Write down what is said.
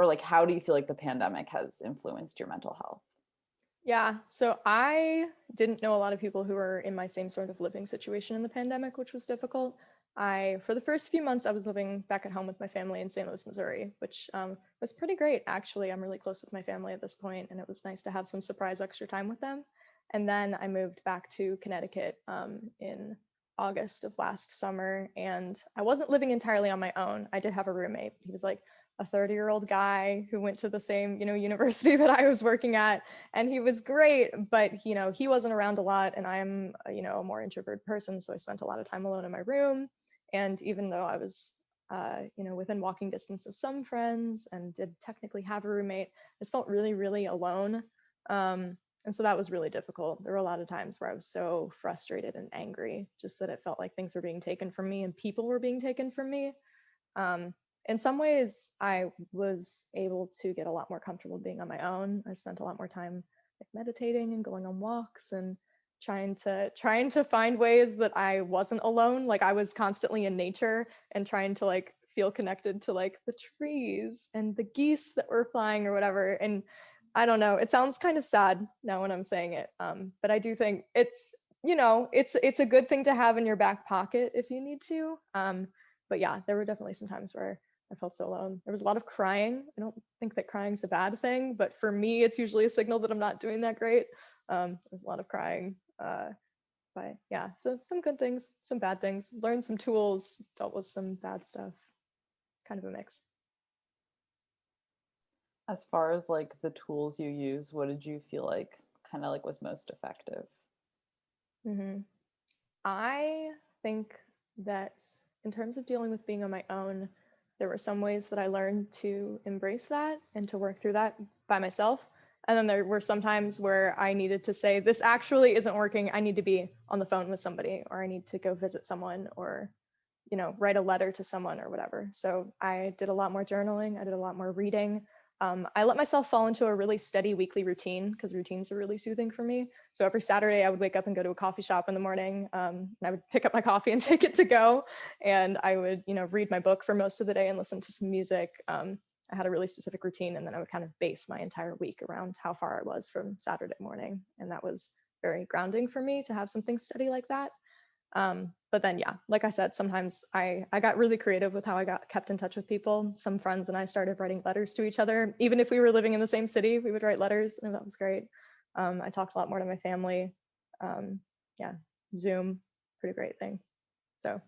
or like how do you feel like the pandemic has influenced your mental health? Yeah, so I didn't know a lot of people who were in my same sort of living situation in the pandemic, which was difficult. For the first few months, I was living back at home with my family in St. Louis, Missouri, which was pretty great, actually. I'm really close with my family at this point, and it was nice to have some surprise extra time with them. And then I moved back to Connecticut in August of last summer, and I wasn't living entirely on my own. I did have a roommate. He was like a 30-year-old guy who went to the same, university that I was working at, and he was great, but he wasn't around a lot, and I'm a more introverted person, so I spent a lot of time alone in my room. And even though I was within walking distance of some friends and did technically have a roommate, I just felt really, really alone. And so that was really difficult. There were a lot of times where I was so frustrated and angry, just that it felt like things were being taken from me and people were being taken from me. um, in some ways, I was able to get a lot more comfortable being on my own. I spent a lot more time like meditating and going on walks and trying to find ways that I wasn't alone. Like I was constantly in nature and trying to like feel connected to like the trees and the geese that were flying or whatever. And I don't know, it sounds kind of sad now when I'm saying it. But I do think it's a good thing to have in your back pocket if you need to. But yeah, there were definitely some times where I felt so alone. There was a lot of crying. I don't think that crying's a bad thing, but for me, it's usually a signal that I'm not doing that great. There's a lot of crying. But yeah, so some good things, some bad things. Learned some tools, dealt with some bad stuff. Kind of a mix. As far as like the tools you use, what did you feel like kind of like was most effective? hmm I think that in terms of dealing with being on my own, there were some ways that I learned to embrace that and to work through that by myself. And then there were some times where I needed to say, this actually isn't working. I need to be on the phone with somebody, or I need to go visit someone, or, write a letter to someone or whatever. So I did a lot more journaling. I did a lot more reading. I let myself fall into a really steady weekly routine because routines are really soothing for me. So every Saturday, I would wake up and go to a coffee shop in the morning, and I would pick up my coffee and take it to go. And I would, read my book for most of the day and listen to some music. I had a really specific routine, and then I would kind of base my entire week around how far I was from Saturday morning. And that was very grounding for me to have something steady like that. But then, yeah, like I said, sometimes I got really creative with how I got kept in touch with people. Some friends and I started writing letters to each other. Even if we were living in the same city, we would write letters, and that was great. I talked a lot more to my family. Yeah, Zoom, pretty great thing. So